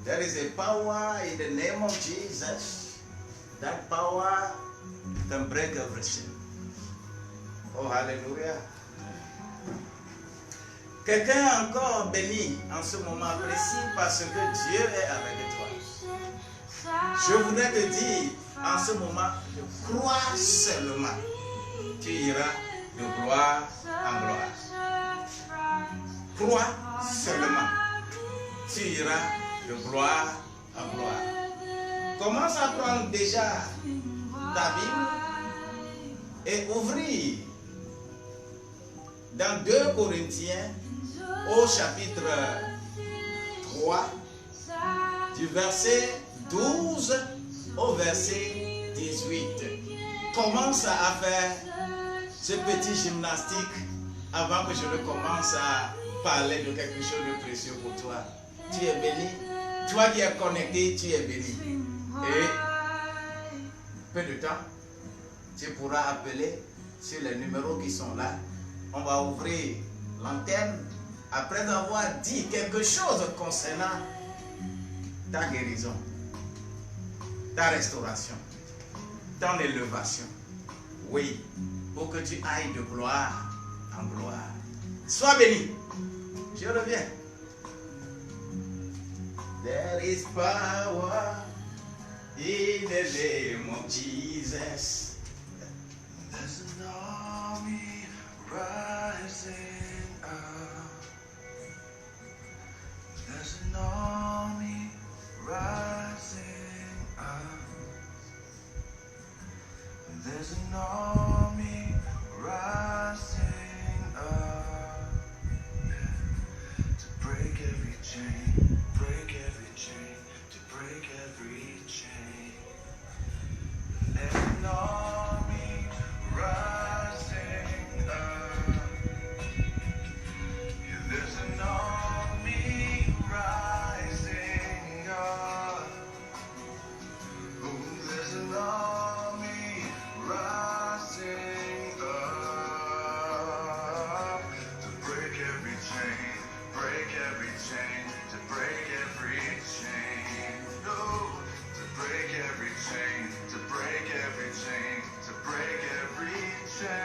There is a power in the name of Jesus. That power can break everything. Oh, hallelujah. Quelqu'un est encore béni en ce moment précis parce que Dieu est avec toi. Je voudrais te dire en ce moment, crois seulement. Tu iras de gloire en gloire. Crois seulement. Tu iras de gloire en gloire. Commence à prendre déjà ta Bible et ouvrir dans 2 Corinthiens au chapitre 3 du verset 12 au verset 18. Commence à faire ce petit gymnastique avant que je ne commence à parler de quelque chose de précieux pour toi. Tu es béni. Toi qui es connecté, tu es béni. Et peu de temps, tu pourras appeler sur les numéros qui sont là. On va ouvrir l'antenne après avoir dit quelque chose concernant ta guérison, ta restauration, ton élévation. Oui, pour que tu ailles de gloire en gloire. Sois béni. Je reviens. There is power in the name of Jesus. There's an army rising up. There's an army rising up. There's an army rising up. Yeah. To break every chain, break every chain, to break every chain. There's an army rising up. Yeah, there's an army rising up. Oh, there's an army rising up to break every chain, to break every chain. No, to break every chain, to break every chain, to break every chain.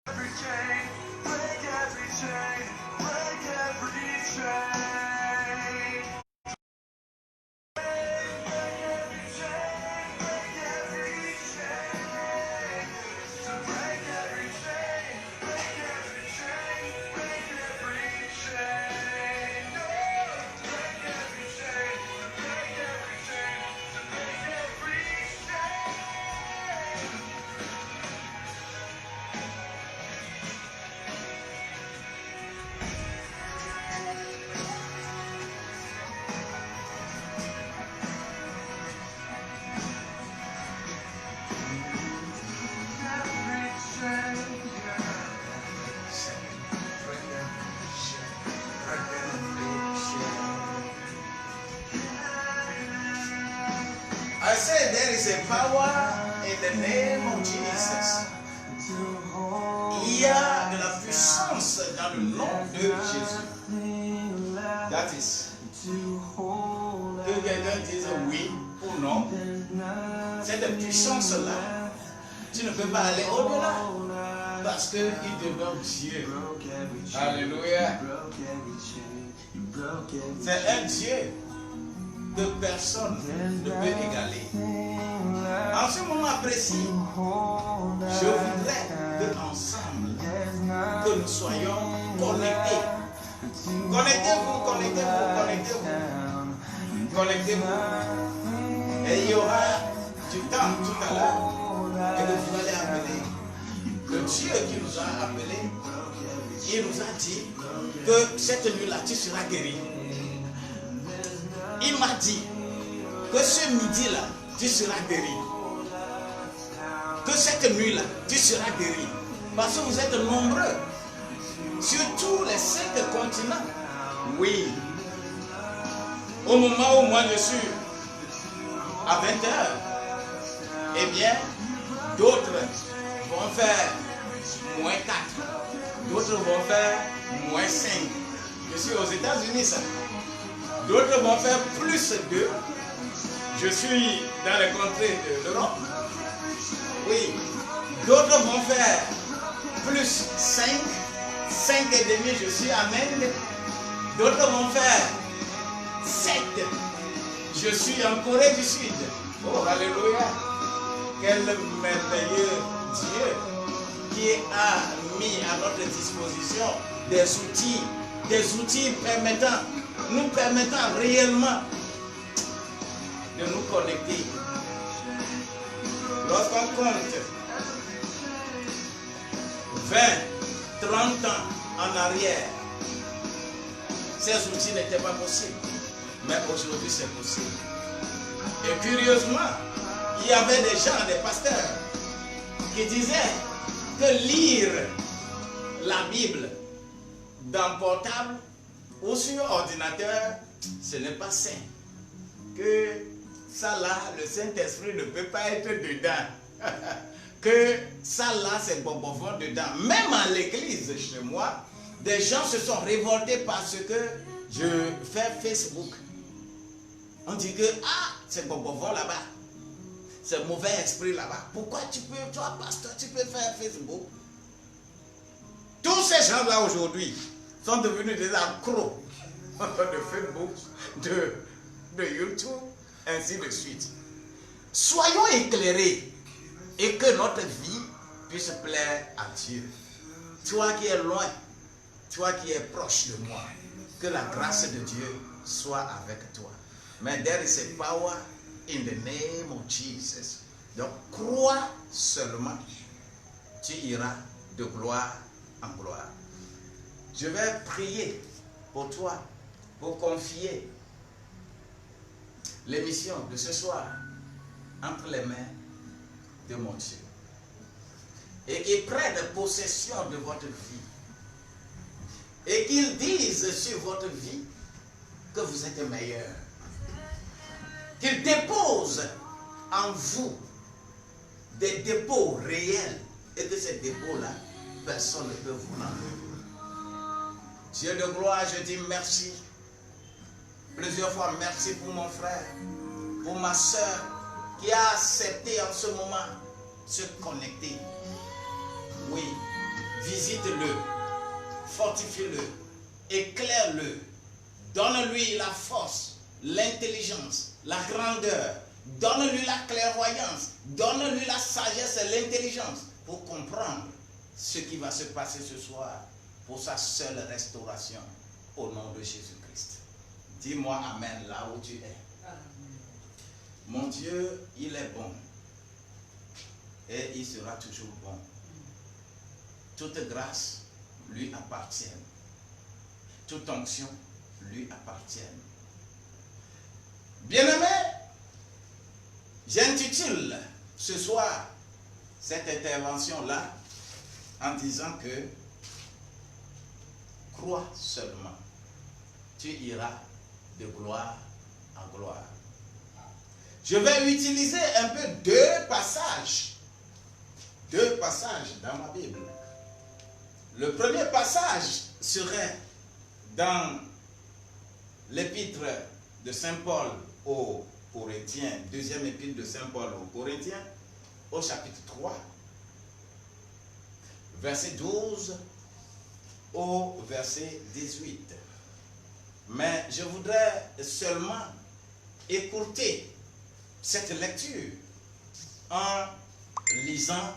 Every chain, break every chain, break every chain. I said there is a power in the name of Jesus. Il y a de la puissance dans le nom de Jésus. That is. Que quelqu'un dise oui ou non. Cette puissance-là, tu ne peux pas aller au-delà. Parce qu'il demeure Dieu. Alléluia. C'est un Dieu que personne ne peut égaler. En ce moment précis, je voudrais que ensemble, que nous soyons connectés. Connectez-vous, connectez-vous, connectez-vous. Connectez-vous. Et il y aura du temps tout à l'heure que vous allez appeler. Le Dieu qui nous a appelés, il nous a dit que cette nuit-là, tu seras guéri. Il m'a dit que ce midi-là, tu seras guéri. Que cette nuit-là, tu seras guéri. Parce que vous êtes nombreux. Sur tous les 5 continents. Oui. Au moment où moi je suis à 20h, eh bien, d'autres vont faire moins 4. D'autres vont faire moins 5. Je suis aux États-Unis, ça. D'autres vont faire plus 2. Je suis dans les contrées de l'Europe. Oui. D'autres vont faire plus 5. 5 et demi, je suis en Inde. D'autres vont faire 7. Je suis en Corée du Sud. Oh, alléluia. Quel merveilleux Dieu qui a mis à notre disposition des outils nous permettant réellement de nous connecter. Lorsqu'on compte 20, 30 ans en arrière, ces outils n'étaient pas possibles. Mais aujourd'hui, c'est possible. Et curieusement, il y avait des gens, des pasteurs, qui disaient que lire la Bible dans portable ou sur ordinateur, ce n'est pas sain. Que ça là, le Saint-Esprit ne peut pas être dedans. Que ça là, c'est bobovon dedans. Même à l'église, chez moi, des gens se sont révoltés parce que je fais Facebook. On dit que, c'est bobovon là-bas. C'est mauvais esprit là-bas. Pourquoi toi, pasteur, tu peux faire Facebook? Tous ces gens-là aujourd'hui sont devenus des accros de Facebook, de YouTube, ainsi de suite. Soyons éclairés et que notre vie puisse plaire à Dieu. Toi qui es loin, toi qui es proche de moi, que la grâce de Dieu soit avec toi. Mais there is a power in the name of Jesus. Donc, crois seulement, tu iras de gloire en gloire. Je vais prier pour toi, pour confier l'émission de ce soir entre les mains de mon Dieu. Et qu'il prenne possession de votre vie. Et qu'il dise sur votre vie que vous êtes meilleur. Qu'il dépose en vous des dépôts réels et que ces dépôts-là, personne ne peut vous l'enlever. Dieu de gloire, je dis merci. Plusieurs fois, merci pour mon frère, pour ma soeur qui a accepté en ce moment se connecter. Oui, visite-le, fortifie-le, éclaire-le, donne-lui la force, l'intelligence, la grandeur, donne-lui la clairvoyance, donne-lui la sagesse et l'intelligence pour comprendre ce qui va se passer ce soir pour sa seule restauration au nom de Jésus-Christ. Dis-moi Amen là où tu es. Amen. Mon Dieu, il est bon et il sera toujours bon. Toute grâce lui appartient. Toute onction lui appartient. Bien-aimé, j'intitule ce soir cette intervention-là en disant que crois seulement, tu iras de gloire en gloire. Je vais utiliser un peu deux passages dans ma Bible. Le premier passage serait dans l'épître de Saint Paul aux Corinthiens, deuxième épître de Saint Paul aux Corinthiens, au chapitre 3, verset 12 au verset 18. Mais je voudrais seulement écourter cette lecture en lisant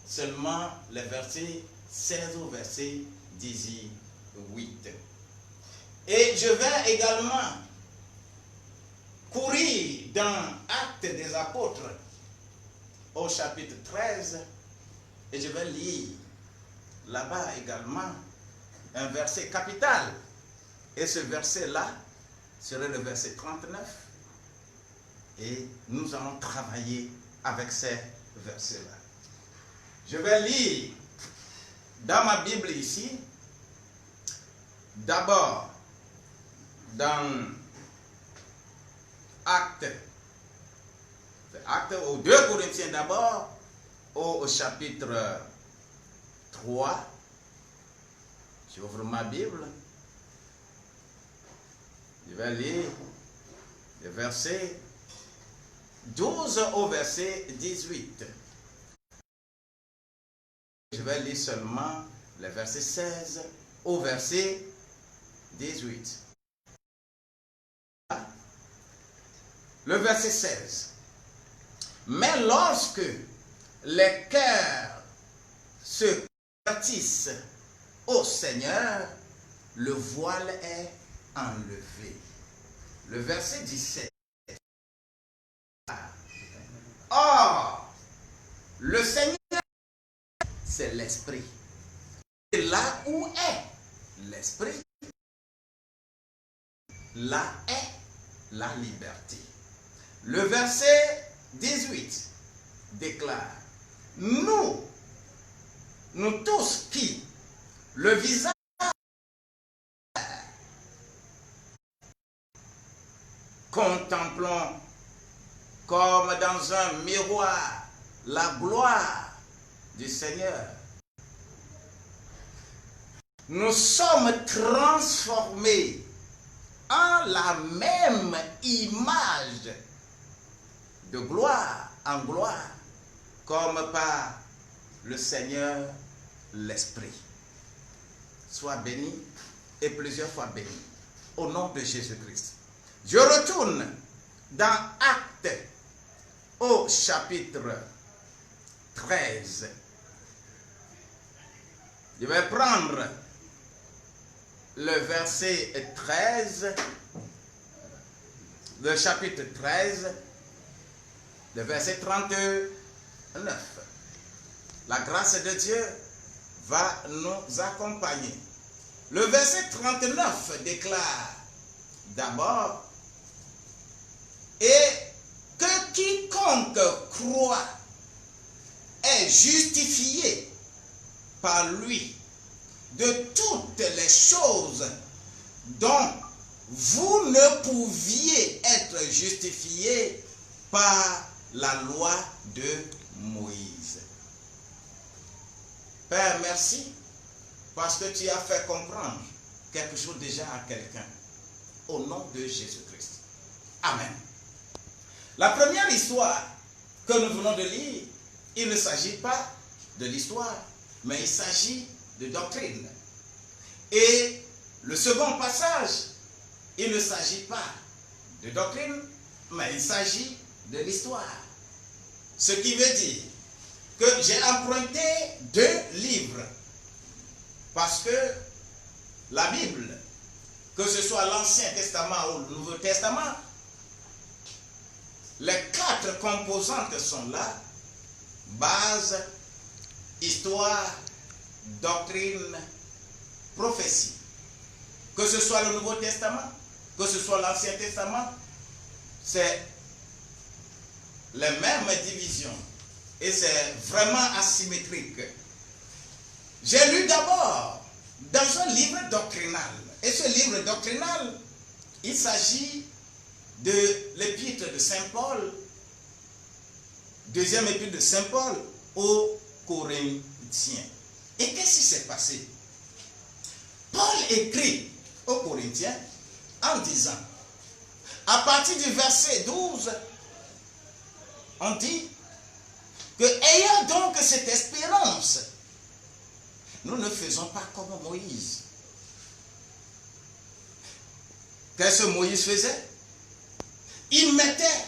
seulement les versets 16 au verset 18. Et je vais également courir dans Actes des Apôtres au chapitre 13 et je vais lire là-bas également un verset capital. Et ce verset-là serait le verset 39. Et nous allons travailler avec ces versets-là. Je vais lire dans ma Bible ici, d'abord dans Actes aux 2 Corinthiens d'abord, au chapitre 3. J'ouvre ma Bible. Je vais lire le verset 12 au verset 18. Je vais lire seulement le verset 16 au verset 18. Le verset 16. Mais lorsque les cœurs se convertissent au Seigneur, le voile est enlevé. Le verset 17. Or, le Seigneur, c'est l'Esprit. Et là où est l'Esprit, là est la liberté. Le verset 18 déclare, nous tous qui, le visage contemplons comme dans un miroir la gloire du Seigneur, nous sommes transformés en la même image de gloire en gloire, comme par le Seigneur l'Esprit. Sois béni et plusieurs fois béni, au nom de Jésus-Christ. Je retourne dans Actes au chapitre 13. Je vais prendre le verset 13, le chapitre 13, le verset 39. La grâce de Dieu va nous accompagner. Le verset 39 déclare d'abord, et que quiconque croit est justifié par lui de toutes les choses dont vous ne pouviez être justifiés par la loi de Moïse. Père, merci parce que tu as fait comprendre quelque chose déjà à quelqu'un. Au nom de Jésus-Christ. Amen. La première histoire que nous venons de lire, il ne s'agit pas de l'histoire, mais il s'agit de doctrine. Et le second passage, il ne s'agit pas de doctrine, mais il s'agit de l'histoire. Ce qui veut dire que j'ai emprunté 2 livres, parce que la Bible, que ce soit l'Ancien Testament ou le Nouveau Testament, les 4 composantes sont là: base, histoire, doctrine, prophétie. Que ce soit le Nouveau Testament, que ce soit l'Ancien Testament, c'est les mêmes divisions. Et c'est vraiment asymétrique. J'ai lu d'abord dans un livre doctrinal. Et ce livre doctrinal, il s'agit de l'épître de Saint Paul, deuxième épître de Saint Paul aux Corinthiens. Et qu'est-ce qui s'est passé? Paul écrit aux Corinthiens en disant, à partir du verset 12, on dit que ayant donc cette espérance, nous ne faisons pas comme Moïse. Qu'est-ce que Moïse faisait? Il mettait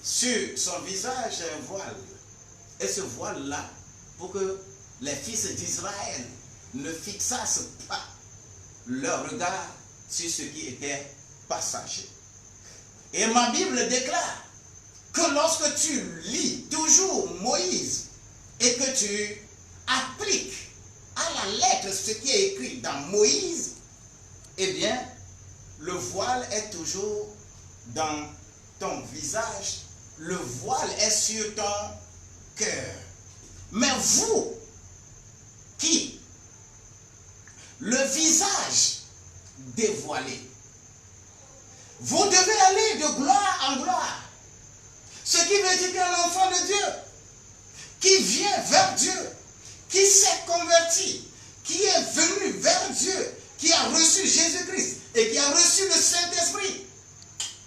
sur son visage un voile. Et ce voile-là, pour que les fils d'Israël ne fixassent pas leur regard sur ce qui était passager. Et ma Bible déclare que lorsque tu lis toujours Moïse et que tu appliques à la lettre ce qui est écrit dans Moïse, eh bien, le voile est toujours dans ton visage, le voile est sur ton cœur. Mais vous, qui, le visage dévoilé, vous devez aller de gloire en gloire. Ce qui veut dire qu'un enfant de Dieu, qui vient vers Dieu, qui s'est converti, qui est venu vers Dieu, qui a reçu Jésus-Christ et qui a reçu le Saint-Esprit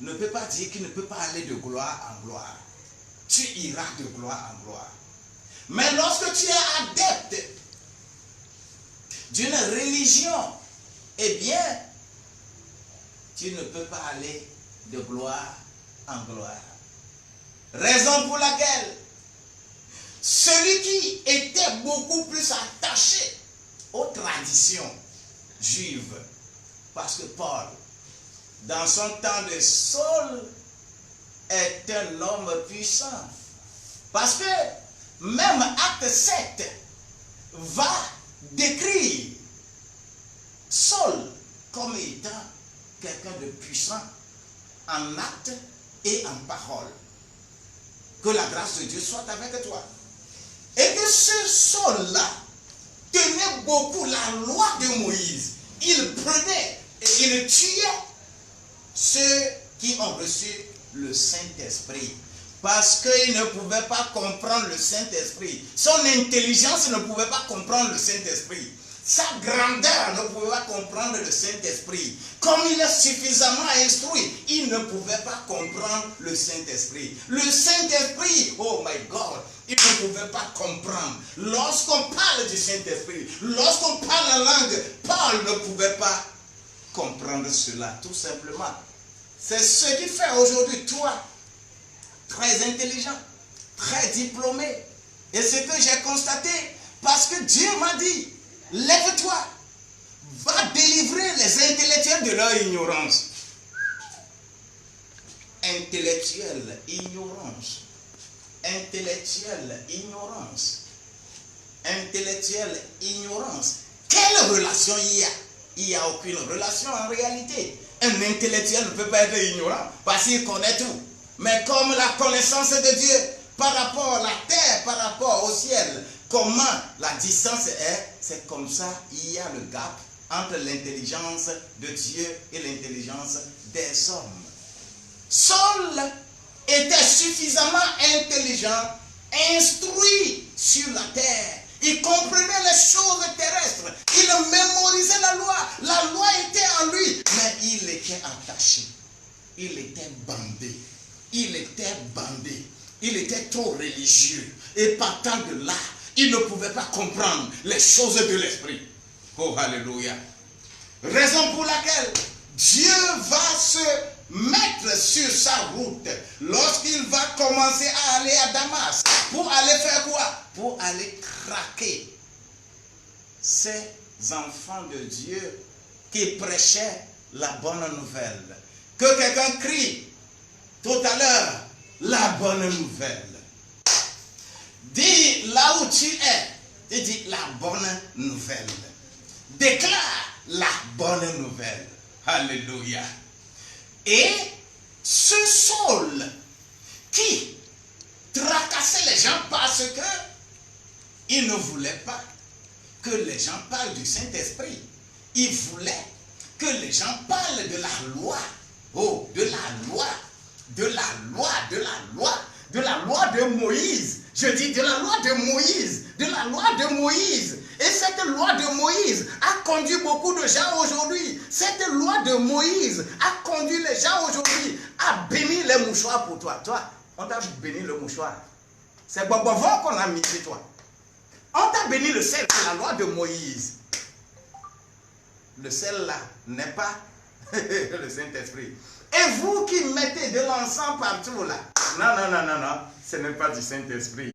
ne peut pas dire qu'il ne peut pas aller de gloire en gloire. Tu iras de gloire en gloire. Mais lorsque tu es adepte d'une religion, eh bien, tu ne peux pas aller de gloire en gloire. Raison pour laquelle celui qui était beaucoup plus attaché aux traditions juives, parce que Paul, dans son temps de Saul, est un homme puissant. Parce que même Acte 7 va décrire Saul comme étant quelqu'un de puissant en acte et en parole. Que la grâce de Dieu soit avec toi. Et que ce Saul-là tenait beaucoup la loi de Moïse. Il prenait et il tuait ceux qui ont reçu le Saint-Esprit. Parce qu'il ne pouvait pas comprendre le Saint-Esprit. Son intelligence ne pouvait pas comprendre le Saint-Esprit. Sa grandeur ne pouvait pas comprendre le Saint-Esprit. Comme il est suffisamment instruit, il ne pouvait pas comprendre le Saint-Esprit. Le Saint-Esprit, oh my God, il ne pouvait pas comprendre. Lorsqu'on parle du Saint-Esprit, lorsqu'on parle la langue, Paul ne pouvait pas comprendre cela, tout simplement. C'est ce qui fait aujourd'hui toi, très intelligent, très diplômé. Et ce que j'ai constaté, parce que Dieu m'a dit, lève-toi, va délivrer les intellectuels de leur ignorance. Intellectuelle ignorance. Intellectuelle ignorance. Intellectuelle ignorance. Quelle relation il y a? Il n'y a aucune relation en réalité. Un intellectuel ne peut pas être ignorant parce qu'il connaît tout. Mais comme la connaissance de Dieu par rapport à la terre, par rapport au ciel, comment la distance est, c'est comme ça, il y a le gap entre l'intelligence de Dieu et l'intelligence des hommes. Saul était suffisamment intelligent, instruit sur la terre. Il comprenait les choses terrestres. Il mémorisait la loi. La loi était en lui. Mais il était attaché. Il était bandé. Il était bandé. Il était trop religieux. Et partant de là, il ne pouvait pas comprendre les choses de l'esprit. Oh, alléluia. Raison pour laquelle Dieu va se mettre sur sa route lorsqu'il va commencer à aller à Damas. Pour aller faire quoi? Pour aller traquer ces enfants de Dieu qui prêchaient la bonne nouvelle. Que quelqu'un crie tout à l'heure, la bonne nouvelle. Dis là où tu es, et dis la bonne nouvelle. Déclare la bonne nouvelle. Alléluia. Et ce Saul qui tracassait les gens parce que il ne voulait pas que les gens parlent du Saint-Esprit. Il voulait que les gens parlent de la loi. Oh, de la loi. De la loi, de la loi. De la loi de Moïse. Je dis de la loi de Moïse. De la loi de Moïse. Et cette loi de Moïse a conduit beaucoup de gens aujourd'hui. Cette loi de Moïse a conduit les gens aujourd'hui à bénir les mouchoirs pour toi. Toi, on t'a béni le mouchoir. C'est Bobovon qu'on a mis chez toi. On t'a béni le sel, c'est la loi de Moïse. Le sel là n'est pas le Saint-Esprit. Et vous qui mettez de l'encens partout là. Non, non, non, non, non. Ce n'est pas du Saint-Esprit.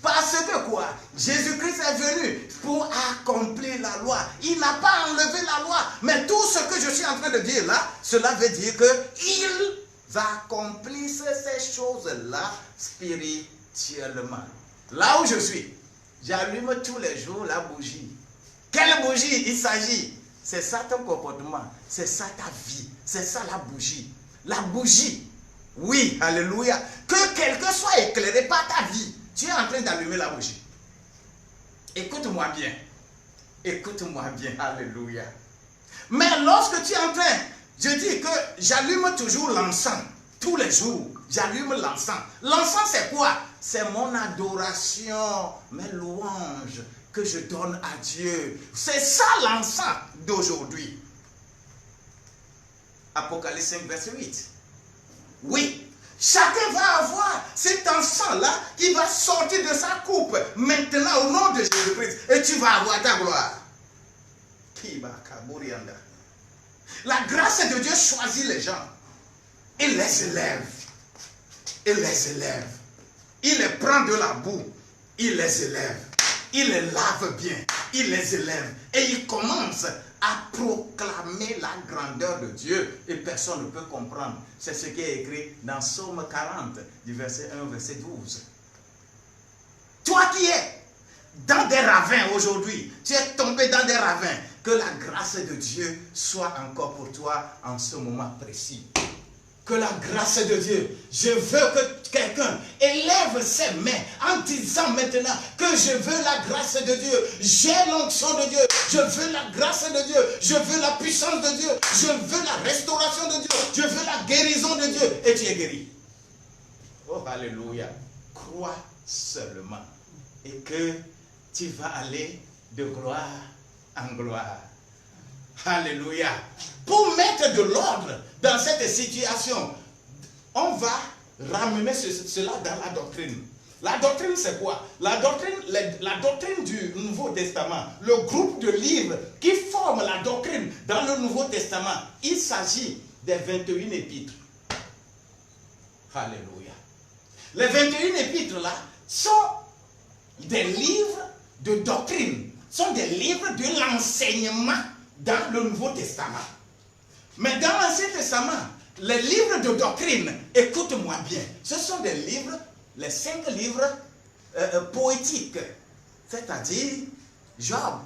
Parce que quoi? Jésus-Christ est venu pour accomplir la loi. Il n'a pas enlevé la loi. Mais tout ce que je suis en train de dire là, cela veut dire qu'ils accomplissent ces choses-là spirituellement. Là où je suis, j'allume tous les jours la bougie. Quelle bougie il s'agit? C'est ça ton comportement. C'est ça ta vie. C'est ça la bougie. La bougie. Oui, alléluia. Que quelqu'un soit éclairé par ta vie. Tu es en train d'allumer la bougie. Écoute-moi bien. Écoute-moi bien. Alléluia. Mais lorsque tu es en train, je dis que j'allume toujours l'encens. Tous les jours, j'allume l'encens. L'encens, c'est quoi? C'est mon adoration, mes louanges que je donne à Dieu. C'est ça l'encens d'aujourd'hui. Apocalypse 5, verset 8. Oui, chacun va avoir cet encens-là qui va sortir de sa coupe maintenant au nom de Jésus-Christ. Et tu vas avoir ta gloire. La grâce de Dieu choisit les gens. Il les élève. Il les élève. Il les prend de la boue. Il les élève. Il les lave bien. Il les élève. Et il commence à proclamer la grandeur de Dieu. Et personne ne peut comprendre. C'est ce qui est écrit dans Psaume 40, du verset 1 au verset 12. Toi qui es dans des ravins aujourd'hui, tu es tombé dans des ravins, que la grâce de Dieu soit encore pour toi en ce moment précis. Que la grâce de Dieu, je veux que quelqu'un élève ses mains en disant maintenant que je veux la grâce de Dieu, j'ai l'onction de Dieu, je veux la grâce de Dieu, je veux la puissance de Dieu, je veux la restauration de Dieu, je veux la guérison de Dieu, et tu es guéri. Oh, alléluia. Crois seulement et que tu vas aller de gloire en gloire. Alléluia. Pour mettre de l'ordre dans cette situation, on va ramener cela dans la doctrine. La doctrine, c'est quoi? La doctrine du Nouveau Testament, le groupe de livres qui forment la doctrine dans le Nouveau Testament, il s'agit des 21 épîtres. Alléluia. Les 21 épîtres-là sont des livres de doctrine, sont des livres de l'enseignement dans le Nouveau Testament. Mais dans l'Ancien Testament, les livres de doctrine, écoute-moi bien, ce sont des livres, les 5 livres poétiques, c'est-à-dire Job,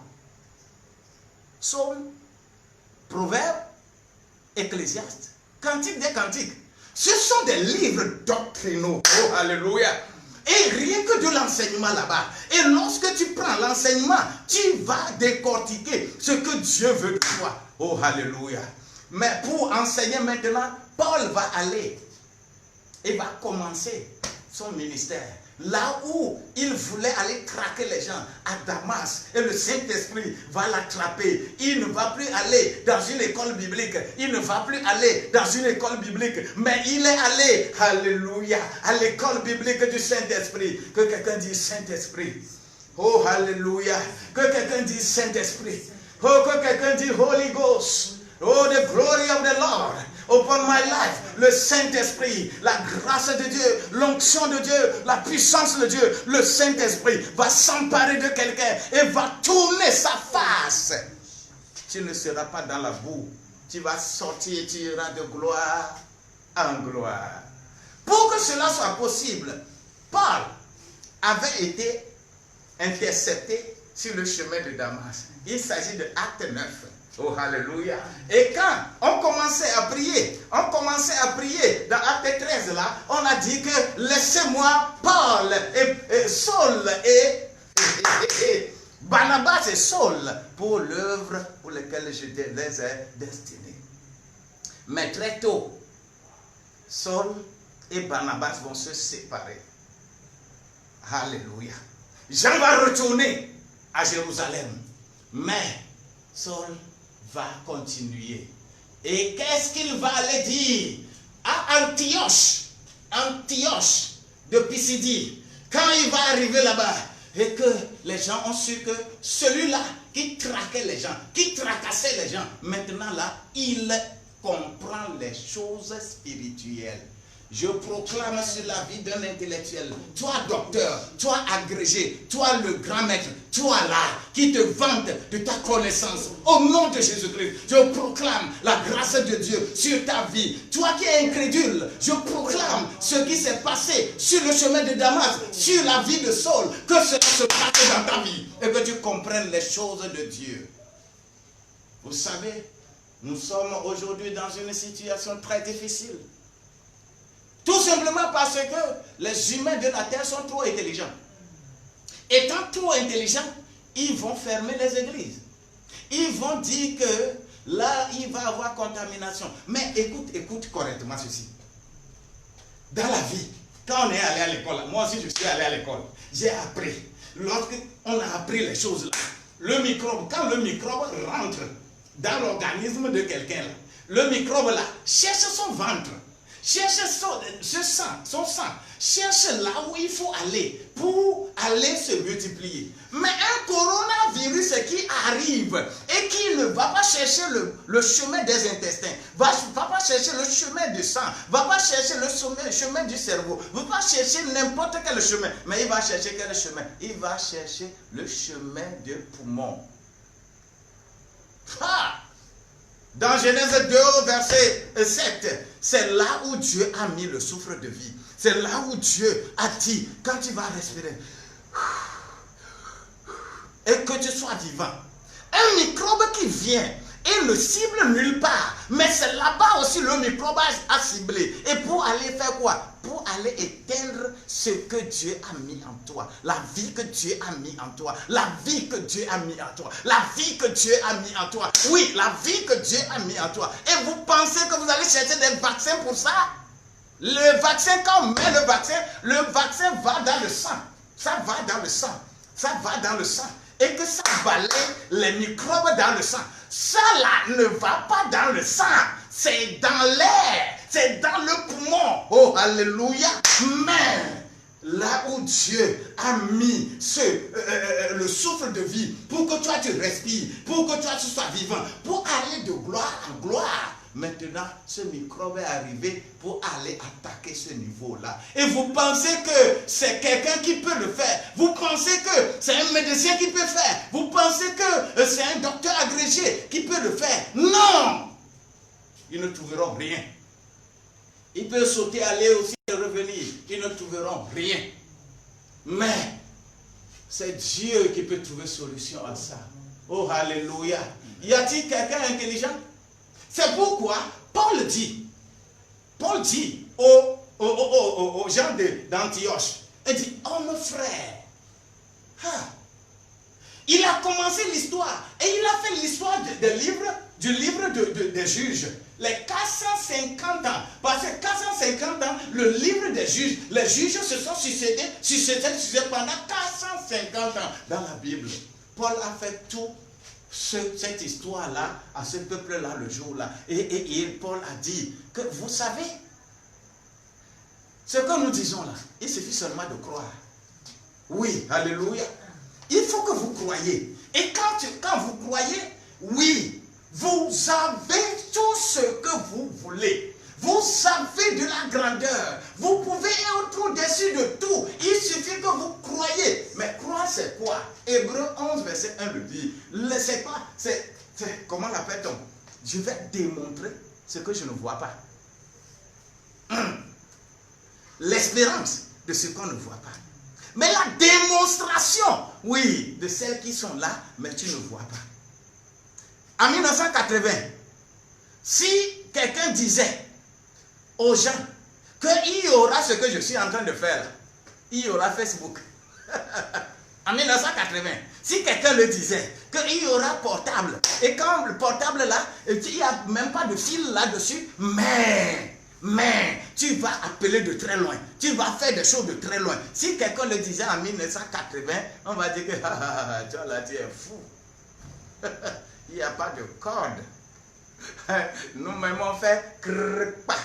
Psaume, Proverbes, Ecclésiaste, Cantique des Cantiques. Ce sont des livres doctrinaux. Oh, alléluia! Et rien que de l'enseignement là-bas. Et lorsque tu prends l'enseignement, tu vas décortiquer ce que Dieu veut de toi. Oh, alléluia. Mais pour enseigner maintenant, Paul va aller et va commencer son ministère. Là où il voulait aller traquer les gens, à Damas, et le Saint-Esprit va l'attraper. Il ne va plus aller dans une école biblique. Il ne va plus aller dans une école biblique. Mais il est allé, alléluia, à l'école biblique du Saint-Esprit. Que quelqu'un dise Saint-Esprit. Oh, alléluia. Que quelqu'un dise Saint-Esprit. Oh, que quelqu'un dise Holy Ghost. Oh, the glory of the Lord upon my life. Le Saint-Esprit, la grâce de Dieu, l'onction de Dieu, la puissance de Dieu, le Saint-Esprit va s'emparer de quelqu'un et va tourner sa face. Tu ne seras pas dans la boue. Tu vas sortir et tu iras de gloire en gloire. Pour que cela soit possible, Paul avait été intercepté sur le chemin de Damas. Il s'agit de Acte 9. Oh, alléluia. Et quand on commençait à prier, dans Acte 13 là, on a dit que laissez-moi Paul et Saul et Barnabas et Saul pour l'œuvre pour laquelle je les ai destinés. Mais très tôt, Saul et Barnabas vont se séparer. Alléluia. Jean va retourner à Jérusalem. Mais Saul va continuer. Et qu'est-ce qu'il va aller dire à Antioche de Pisidie, quand il va arriver là-bas, et que les gens ont su que celui-là qui traquait les gens, qui tracassait les gens, maintenant là, il comprend les choses spirituelles. Je proclame sur la vie d'un intellectuel, toi docteur, toi agrégé, toi le grand maître, toi là, qui te vante de ta connaissance, au nom de Jésus-Christ, je proclame la grâce de Dieu sur ta vie. Toi qui es incrédule, je proclame ce qui s'est passé sur le chemin de Damas, sur la vie de Saul, que cela se passe dans ta vie et que tu comprennes les choses de Dieu. Vous savez, nous sommes aujourd'hui dans une situation très difficile. Tout simplement parce que les humains de la terre sont trop intelligents. Étant trop intelligents, ils vont fermer les églises. Ils vont dire que là, il va y avoir contamination. Mais écoute correctement ceci. Dans la vie, quand on est allé à l'école, moi aussi je suis allé à l'école, j'ai appris lorsqu'on a appris les choses là, le microbe, quand le microbe rentre dans l'organisme de quelqu'un là, le microbe là cherche son ventre, cherche son sang, cherche là où il faut aller pour aller se multiplier. Mais un coronavirus qui arrive et qui ne va pas chercher le chemin des intestins, va pas chercher le chemin du sang, va pas chercher le chemin du cerveau, va pas chercher n'importe quel chemin, mais il va chercher quel chemin? Il va chercher le chemin du poumon. Ah! Dans Genèse 2, verset 7, c'est là où Dieu a mis le souffle de vie. C'est là où Dieu a dit, quand tu vas respirer, et que tu sois vivant. Un microbe qui vient et ne cible nulle part, mais c'est là-bas aussi le microbe a ciblé. Et pour aller faire quoi? Pour aller éteindre ce que Dieu a mis en toi. La vie que Dieu a mis en toi. La vie que Dieu a mis en toi. La vie que Dieu a mis en toi. Oui, la vie que Dieu a mis en toi. Et vous pensez que vous allez chercher des vaccins pour ça? Le vaccin, quand on met le vaccin va dans le sang. Ça va dans le sang. Ça va dans le sang. Et que ça balaye les microbes dans le sang. Ça là ne va pas dans le sang. C'est dans l'air. C'est dans le poumon. Oh, alléluia. Mais là où Dieu a mis le souffle de vie pour que toi tu respires, pour que toi tu sois vivant, pour aller de gloire en gloire. Maintenant, ce microbe est arrivé pour aller attaquer ce niveau-là. Et vous pensez que c'est quelqu'un qui peut le faire. Vous pensez que c'est un médecin qui peut faire. Vous pensez que c'est un docteur agrégé qui peut le faire. Non! Ils ne trouveront rien. Ils peuvent sauter, aller aussi et revenir. Ils ne trouveront rien. Mais c'est Dieu qui peut trouver solution à ça. Oh, alléluia. Y a-t-il quelqu'un intelligent? C'est pourquoi Paul dit aux gens d'Antioche, il dit, oh mon frère, il a commencé l'histoire et il a fait l'histoire du livre des juges. Les 450 ans, parce que 450 ans, le livre des juges, les juges se sont succédés pendant 450 ans dans la Bible. Paul a fait tout cette histoire-là, à ce peuple-là, le jour-là. Et Paul a dit que, vous savez, ce que nous disons là, il suffit seulement de croire. Oui, alléluia. Il faut que vous croyez. Et quand vous croyez, oui, vous avez tout ce que vous voulez. Vous avez de la grandeur. Vous pouvez être au-dessus de tout. Il suffit que vous croyez. Mais croire, c'est quoi? Hébreux 11, verset 1 le dit. C'est quoi? Comment l'appelle-t-on? Je vais démontrer ce que je ne vois pas. L'espérance de ce qu'on ne voit pas. Mais la démonstration, oui, de celles qui sont là, mais tu ne vois pas. En 1980, si quelqu'un disait aux gens qu'il y aura ce que je suis en train de faire, il y aura Facebook. En 1980, si quelqu'un le disait qu'il y aura portable, et quand le portable là, il n'y a même pas de fil là-dessus, mais tu vas appeler de très loin, tu vas faire des choses de très loin. Si quelqu'un le disait en 1980, on va dire que toi là tu es fou. Il n'y a pas de corde. Nous-mêmes on fait crpa.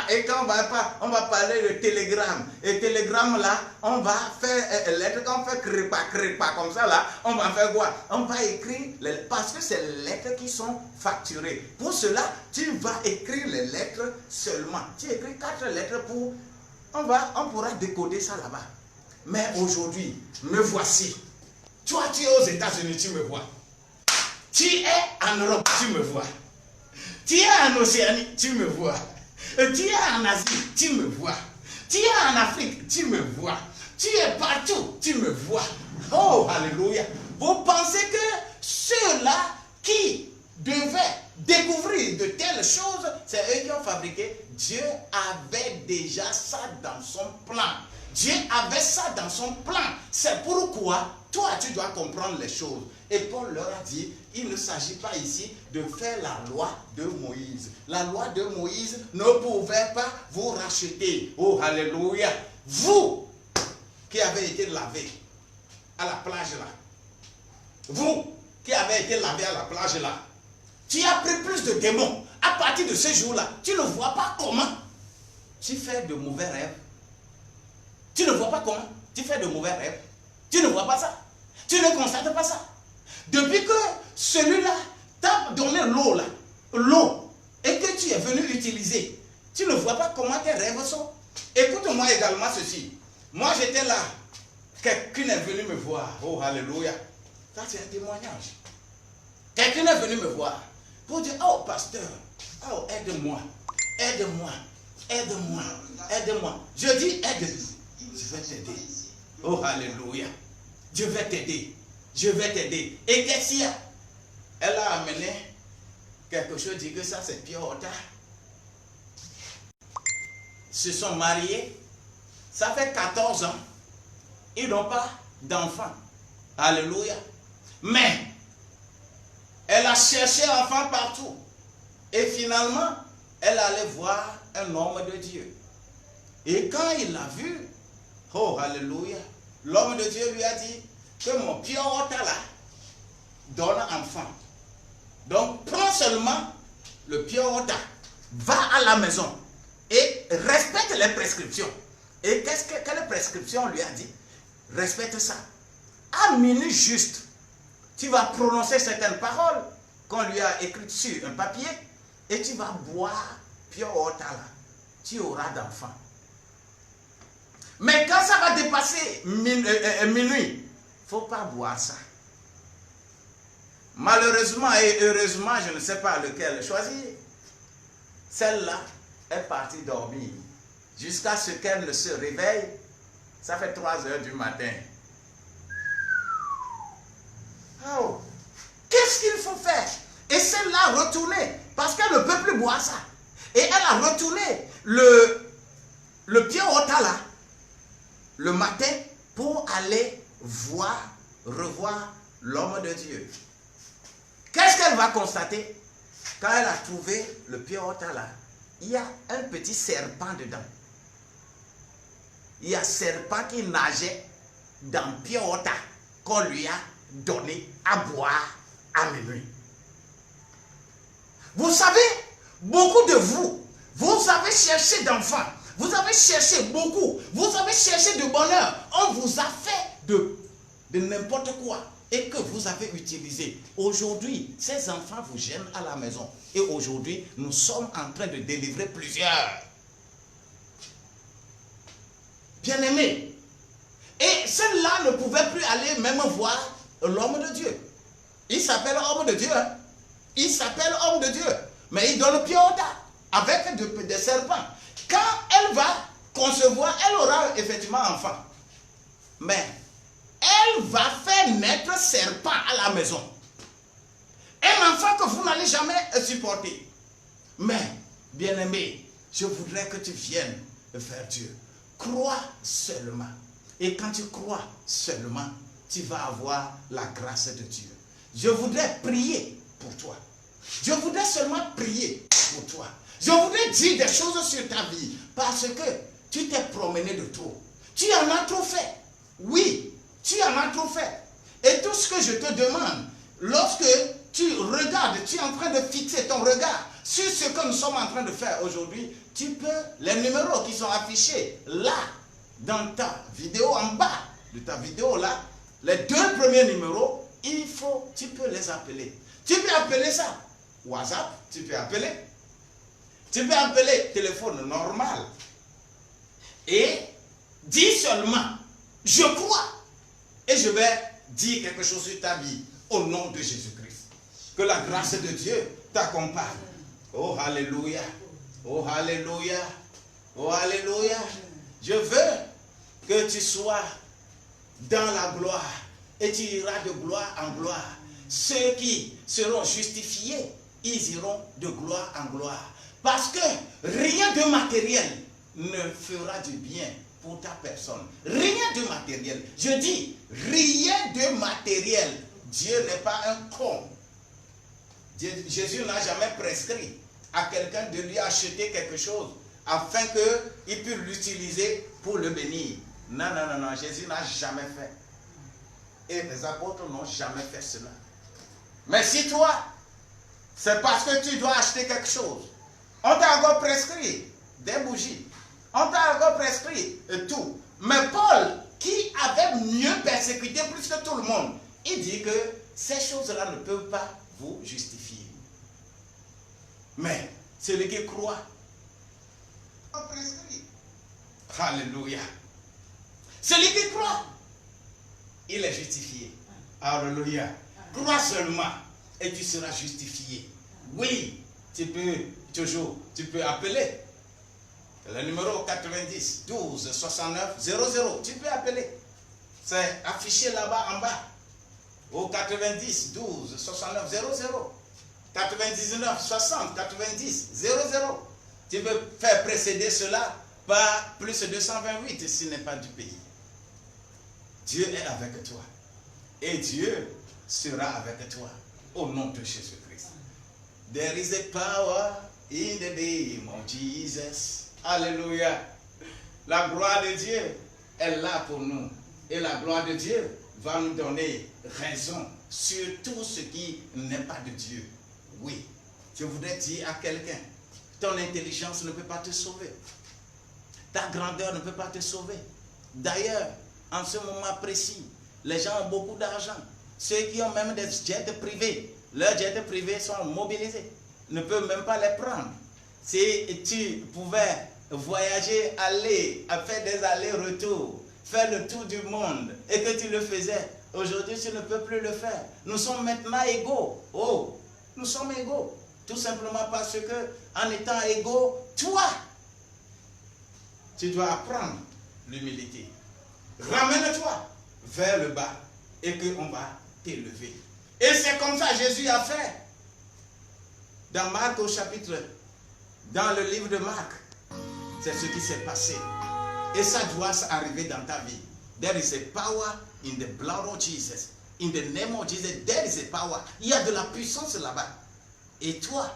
Et quand on va parler de télégramme. Et télégramme là, on va faire lettres, quand on fait crpa comme ça là, on va faire quoi? On va écrire, parce que c'est les lettres qui sont facturées. Pour cela, tu vas écrire les lettres seulement. Tu écris 4 lettres pour... On pourra décoder ça là-bas. Mais aujourd'hui, me voici. Toi, tu es aux États-Unis, tu me vois. Tu es en Europe, tu me vois. Tu es en Océanie, tu me vois. Tu es en Asie, tu me vois. Tu es en Afrique, tu me vois. Tu es partout, tu me vois. Oh, alléluia. Vous pensez que ceux-là qui devaient découvrir de telles choses, c'est eux qui ont fabriqué? Dieu avait déjà ça dans son plan. Dieu avait ça dans son plan. C'est pourquoi toi, tu dois comprendre les choses. Et Paul leur a dit, il ne s'agit pas ici de faire la loi de Moïse. La loi de Moïse ne pouvait pas vous racheter. Oh, alléluia. Vous qui avez été lavé à la plage là, vous qui avez été lavé à la plage là, tu as pris plus de démons. À partir de ce jour-là, tu ne vois pas comment tu fais de mauvais rêves. Tu ne vois pas comment tu fais de mauvais rêves. Tu ne vois pas ça. Tu ne constates pas ça. Depuis que celui-là t'a donné l'eau là, l'eau, et que tu es venu l'utiliser, tu ne vois pas comment tes rêves sont. Écoute-moi également ceci. Moi j'étais là, quelqu'un est venu me voir. Oh, alléluia. Ça c'est un témoignage. Quelqu'un est venu me voir pour dire, oh pasteur, oh aide-moi, aide-moi, aide-moi, aide-moi. Je dis aide-nous, je vais t'aider. Oh alléluia, je vais t'aider, je vais t'aider. Et qu'est-ce qu'il y a? Elle a amené quelque chose, dit que ça c'est Pierre Horta. Se sont mariés, ça fait 14 ans, ils n'ont pas d'enfants. Alléluia. Mais elle a cherché enfant partout. Et finalement, elle allait voir un homme de Dieu. Et quand il l'a vu, oh alléluia, l'homme de Dieu lui a dit que mon Pierre Horta là donne enfant. Donc prends seulement le Pierre Horta, va à la maison et respecte les prescriptions. Et quelle prescription on lui a dit? Respecte ça. À minuit juste, tu vas prononcer certaines paroles qu'on lui a écrites sur un papier et tu vas boire Pierre Horta là. Tu auras d'enfants. Mais quand ça va dépasser minuit, il ne faut pas boire ça. Malheureusement et heureusement, je ne sais pas lequel choisir. Celle-là est partie dormir jusqu'à ce qu'elle ne se réveille. Ça fait 3 heures du matin. Oh, qu'est-ce qu'il faut faire? Et celle-là a retourné parce qu'elle ne peut plus boire ça. Et elle a retourné le Pierre Horta là le matin pour aller revoir l'homme de Dieu. Qu'est-ce qu'elle va constater? Quand elle a trouvé le Pierre Horta là, il y a un petit serpent dedans. Il y a un serpent qui nageait dans Pierre Horta qu'on lui a donné à boire à minuit. Vous savez, beaucoup de vous, vous avez cherché d'enfants, vous avez cherché beaucoup, vous avez cherché de bonheur, on vous a fait de n'importe quoi et que vous avez utilisé. Aujourd'hui, ces enfants vous gênent à la maison et aujourd'hui, nous sommes en train de délivrer plusieurs. Bien-aimés, et celle-là ne pouvait plus aller même voir l'homme de Dieu. Il s'appelle homme de Dieu. Hein? Il s'appelle homme de Dieu. Mais il donne Pierre Horta avec des serpents. Quand elle va concevoir, elle aura effectivement un enfant. Mais elle va faire naître serpent à la maison. Un enfant que vous n'allez jamais supporter. Mais, bien-aimé, je voudrais que tu viennes vers Dieu. Crois seulement. Et quand tu crois seulement, tu vas avoir la grâce de Dieu. Je voudrais prier pour toi. Je voudrais seulement prier pour toi. Je voudrais dire des choses sur ta vie parce que tu t'es promené de trop. Tu en as trop fait. Oui, tu en as trop fait. Et tout ce que je te demande, lorsque tu regardes, tu es en train de fixer ton regard sur ce que nous sommes en train de faire aujourd'hui, tu peux, les numéros qui sont affichés là, dans ta vidéo en bas de ta vidéo là, les 2 premiers numéros, tu peux les appeler. Tu peux appeler ça WhatsApp, tu peux appeler. Tu peux appeler téléphone normal. Et dis seulement, je crois. Et je vais dire quelque chose sur ta vie au nom de Jésus-Christ. Que la grâce de Dieu t'accompagne. Oh, alléluia. Oh, alléluia. Oh, alléluia. Je veux que tu sois dans la gloire. Et tu iras de gloire en gloire. Ceux qui seront justifiés, ils iront de gloire en gloire. Parce que rien de matériel ne fera du bien pour ta personne. Rien de matériel. Je dis, rien de matériel. Dieu n'est pas un con. Jésus n'a jamais prescrit à quelqu'un de lui acheter quelque chose afin qu'il puisse l'utiliser pour le bénir. Non, non, non, non, Jésus n'a jamais fait. Et les apôtres n'ont jamais fait cela. Mais si toi, c'est parce que tu dois acheter quelque chose, on t'a encore prescrit des bougies, on t'a encore prescrit tout. Mais Paul, qui avait mieux persécuté plus que tout le monde, il dit que ces choses-là ne peuvent pas vous justifier. Mais celui qui croit, alléluia. Celui qui croit, il est justifié. Alléluia. Crois seulement et tu seras justifié. Oui, tu peux appeler. Le numéro 90 12 69 00. Tu peux appeler. C'est affiché là-bas en bas. Au 90 12 69 00. 99 60 90 00. Tu peux faire précéder cela par plus 228 s'il n'est pas du pays. Dieu est avec toi. Et Dieu sera avec toi. Au nom de Jésus-Christ. There is a power in the name of Jesus. Alléluia. La gloire de Dieu est là pour nous. Et la gloire de Dieu va nous donner raison sur tout ce qui n'est pas de Dieu. Oui. Je voudrais dire à quelqu'un, ton intelligence ne peut pas te sauver. Ta grandeur ne peut pas te sauver. D'ailleurs, en ce moment précis, les gens ont beaucoup d'argent. Ceux qui ont même des jets privés, leurs jets privés sont mobilisés. Ne peuvent même pas les prendre. Si tu pouvais voyager, aller, faire des allers-retours, faire le tour du monde, et que tu le faisais, aujourd'hui tu ne peux plus le faire. Nous sommes maintenant égaux. Oh, nous sommes égaux. Tout simplement parce que, en étant égaux, toi, tu dois apprendre l'humilité. Ramène-toi vers le bas et qu'on va t'élever. Et c'est comme ça que Jésus a fait. Dans Marc au chapitre, dans le livre de Marc, c'est ce qui s'est passé. Et ça doit arriver dans ta vie. There is a power in the blood of Jesus. In the name of Jesus, there is a power. Il y a de la puissance là-bas. Et toi,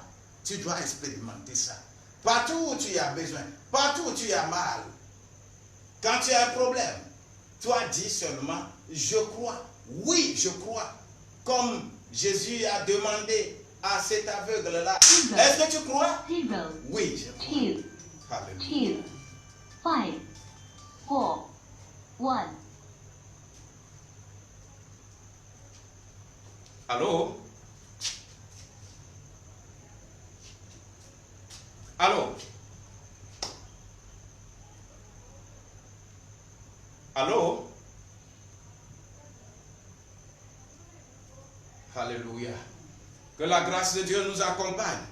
tu dois expérimenter ça. Partout où tu as besoin, partout où tu as mal, quand tu as un problème, toi dis seulement, je crois. Oui, je crois. Comme Jésus a demandé à cet aveugle-là. Est-ce que tu crois? Oui, je crois. 2, 5, 4, 1. Allô? Allô? Allô? Alléluia. Que la grâce de Dieu nous accompagne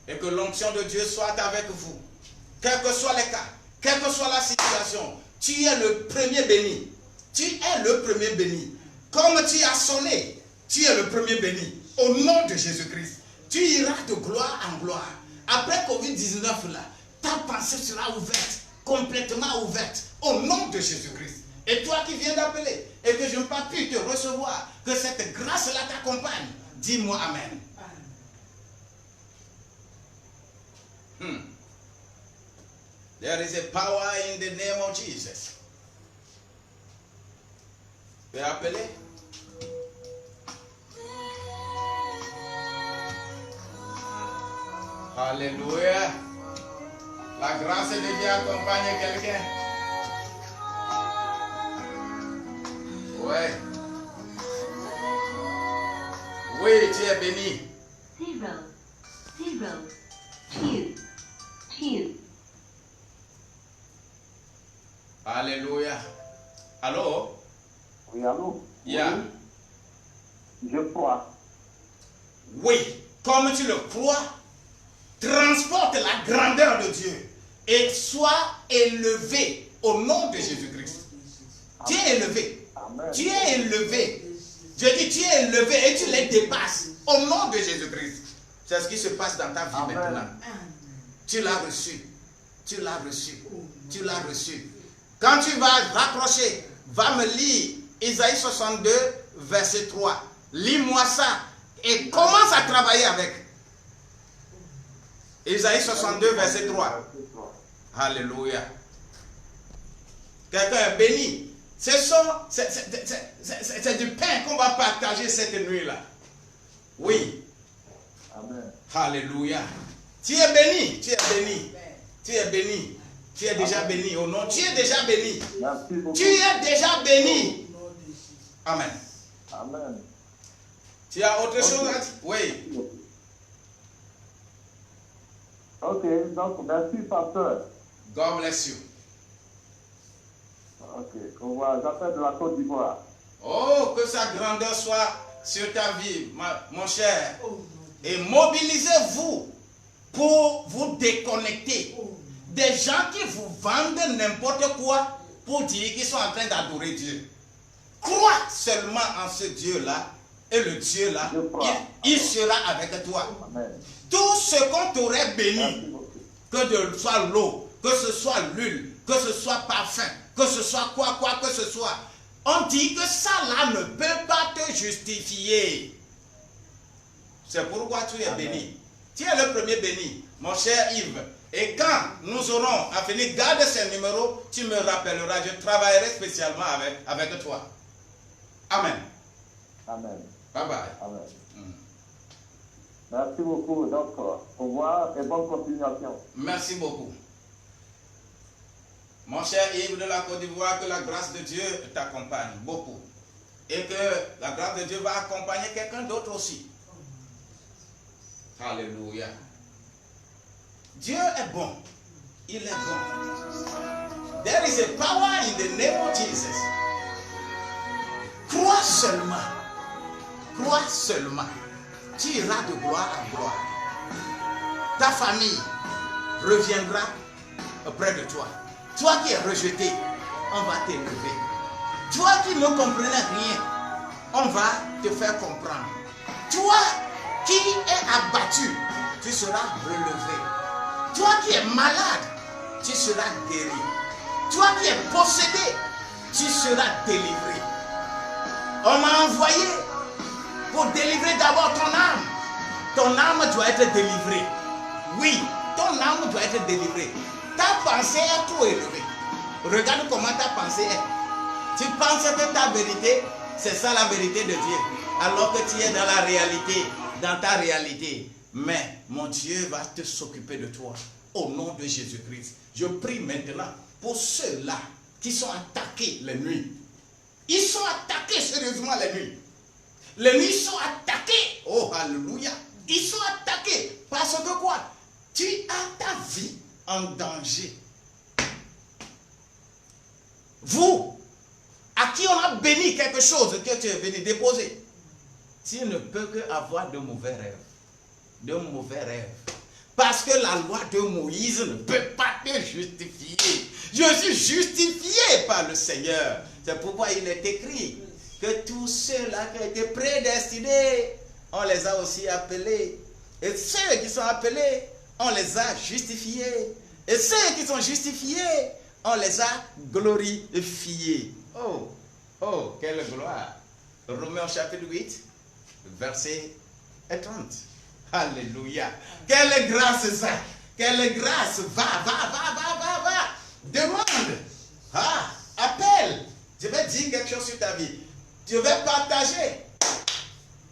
et que l'onction de Dieu soit avec vous. Quels que soient les cas, quelle que soit la situation, tu es le premier béni. Tu es le premier béni. Comme tu as sonné, tu es le premier béni. Au nom de Jésus-Christ, tu iras de gloire en gloire. Après Covid-19, là, ta pensée sera ouverte, complètement ouverte, au nom de Jésus-Christ. Et toi qui viens d'appeler et que je n'ai pas pu te recevoir, que cette grâce-là t'accompagne, dis-moi Amen. There is a power in the name of Jesus. Tu peux appeler? Alléluia. La grâce de Dieu accompagne quelqu'un. Ouais. Oui, tu es béni. 0, 0, 2, 2. Alléluia. Allô? Oui, allô? Yeah. Oui. Je crois. Oui, comme tu le crois, transporte la grandeur de Dieu et sois élevé au nom de Jésus-Christ. Tu es élevé. Amen. Tu es élevé. Je dis, tu es élevé et tu les dépasses au nom de Jésus-Christ. C'est ce qui se passe dans ta vie Amen. maintenant. Tu l'as reçu. Tu l'as reçu. Tu l'as reçu. Quand tu vas raccrocher, va me lire Isaïe 62, verset 3. Lis-moi ça et commence à travailler avec. Isaïe 62, verset 3. Alléluia. Quelqu'un est béni. C'est du pain qu'on va partager cette nuit-là. Oui. Amen. Alléluia. Tu es béni. Tu es béni. Tu es béni. Tu es déjà béni. Au nom. Tu es déjà béni. Merci beaucoup. Tu es déjà béni. Amen. Amen. Tu as autre chose à dire? Oui. Ok, donc merci, pasteur. God bless you. Ok, au revoir. J'appelle de la Côte d'Ivoire. Oh, que sa grandeur soit sur ta vie, mon cher. Et mobilisez-vous pour vous déconnecter des gens qui vous vendent n'importe quoi pour dire qu'ils sont en train d'adorer Dieu. Crois seulement en ce Dieu-là et le Dieu-là, il sera avec toi. Amen. Tout ce qu'on t'aurait Merci béni, beaucoup. que ce soit l'eau, que ce soit l'huile, que ce soit parfum, que ce soit quoi que ce soit, on dit que ça là ne peut pas te justifier. C'est pourquoi tu es béni. Tu es le premier béni, mon cher Yves. Et quand nous aurons à finir, garde ces numéros, tu me rappelleras, je travaillerai spécialement avec toi. Amen. Amen. Bye bye. Amen. Merci beaucoup. Donc, au revoir et bonne continuation. Merci beaucoup. Mon cher Yves de la Côte d'Ivoire, que la grâce de Dieu t'accompagne beaucoup. Et que la grâce de Dieu va accompagner quelqu'un d'autre aussi. Alléluia. Dieu est bon. Il est bon. There is a power in the name of Jesus. Crois seulement. Crois seulement. Tu iras de gloire en gloire. Ta famille reviendra auprès de toi. Toi qui es rejeté, on va t'élever. Toi qui ne comprenais rien, on va te faire comprendre. Toi qui es abattu, tu seras relevé. Toi qui es malade, tu seras guéri. Toi qui es possédé, tu seras délivré. On m'a envoyé pour délivrer d'abord ton âme. Ton âme doit être délivrée. Oui, ton âme doit être délivrée. Ta pensée est trop élevée. Regarde comment ta pensée est. Tu penses que ta vérité, c'est ça la vérité de Dieu. Alors que tu es dans la réalité, dans ta réalité. Mais mon Dieu va te s'occuper de toi. Au nom de Jésus-Christ. Je prie maintenant pour ceux-là qui sont attaqués les nuits. Ils sont attaqués sérieusement les nuits. Les nuits sont attaqués. Oh, alléluia. Ils sont attaqués. Parce que quoi? Tu as ta vie en danger. Vous, à qui on a béni quelque chose que tu es venu déposer, tu ne peux qu'avoir de mauvais rêves. De mauvais rêves. Parce que la loi de Moïse ne peut pas te justifier. Je suis justifié par le Seigneur. C'est pourquoi il est écrit que tous ceux-là qui ont été prédestinés, on les a aussi appelés. Et ceux qui sont appelés, on les a justifiés. Et ceux qui sont justifiés, on les a glorifiés. Oh, oh, quelle gloire. Romains chapitre 8, verset 30. Alléluia. Quelle grâce ça. Quelle grâce. Va. Demande. Appelle. Je vais dire quelque chose sur ta vie. Je vais partager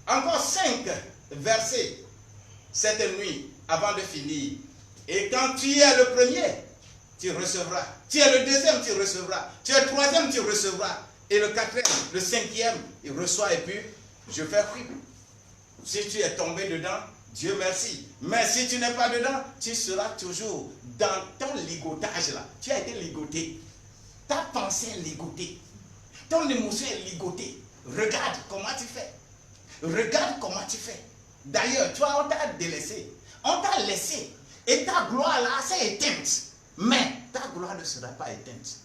encore 5 versets cette nuit avant de finir. Et quand tu es le premier, tu recevras. Tu es le deuxième, tu recevras. Tu es le troisième, tu recevras. Et le quatrième, le cinquième, il reçoit. Et puis, je fais oui. Si tu es tombé dedans, Dieu merci. Mais si tu n'es pas dedans, tu seras toujours dans ton ligotage là. Tu as été ligoté. Ta pensée est ligotée. Ton émotion est ligotée. Regarde comment tu fais. Regarde comment tu fais. D'ailleurs, toi, on t'a délaissé. On t'a laissé. Et ta gloire là, c'est éteinte. Mais ta gloire ne sera pas éteinte.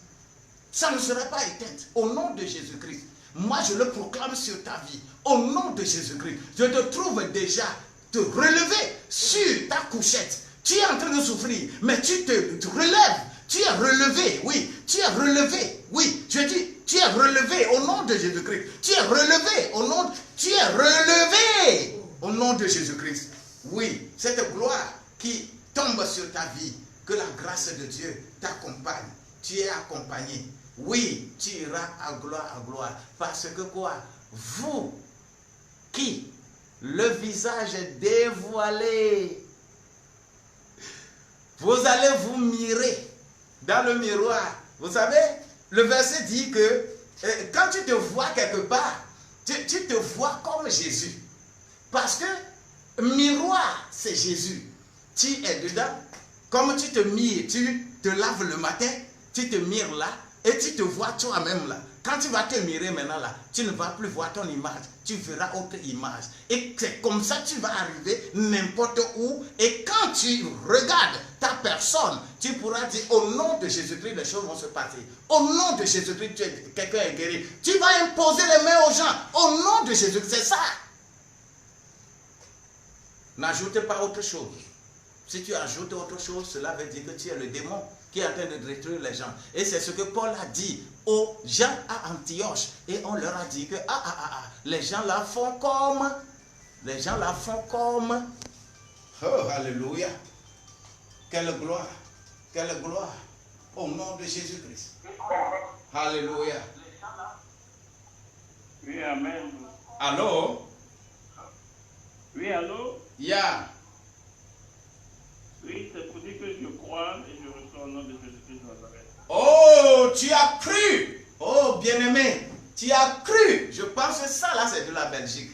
Ça ne sera pas éteinte. Au nom de Jésus-Christ. Moi, je le proclame sur ta vie. Au nom de Jésus-Christ. Je te trouve déjà te relever sur ta couchette. Tu es en train de souffrir, mais tu te relèves. Tu es relevé, oui. Tu es relevé, oui. Je dis, tu es relevé au nom de Jésus-Christ. Tu es relevé au nom. Tu es relevé au nom de Jésus-Christ. Oui, cette gloire qui tombe sur ta vie, que la grâce de Dieu t'accompagne. Tu es accompagné. Oui, tu iras à gloire. Parce que quoi? Vous qui le visage est dévoilé, vous allez vous mirer dans le miroir. Vous savez, le verset dit que quand tu te vois quelque part, tu te vois comme Jésus. Parce que miroir, c'est Jésus. Tu es dedans. Comme tu te mires, tu te laves le matin, tu te mires là et tu te vois toi-même là. Quand tu vas te mirer maintenant là, tu ne vas plus voir ton image, tu verras autre image. Et c'est comme ça que tu vas arriver n'importe où. Et quand tu regardes ta personne, tu pourras dire au nom de Jésus-Christ, les choses vont se passer. Au nom de Jésus-Christ, quelqu'un est guéri. Tu vas imposer les mains aux gens. Au nom de Jésus-Christ, c'est ça. N'ajoutez pas autre chose. Si tu ajoutes autre chose, cela veut dire que tu es le démon qui est en train de détruire les gens. Et c'est ce que Paul a dit aux gens à Antioche. Et on leur a dit que les gens là font comme. Les gens là font comme. Oh, alléluia. Quelle gloire. Quelle gloire. Au nom de Jésus-Christ. Alléluia. Oui, amen. Allô? Oui, allô? Yeah. Oui, c'est pour dire que je crois et je reçois au nom de Jésus-Christ de Nazareth. Oh, tu as cru. Oh, bien-aimé, tu as cru. Je pense que ça, là, c'est de la Belgique.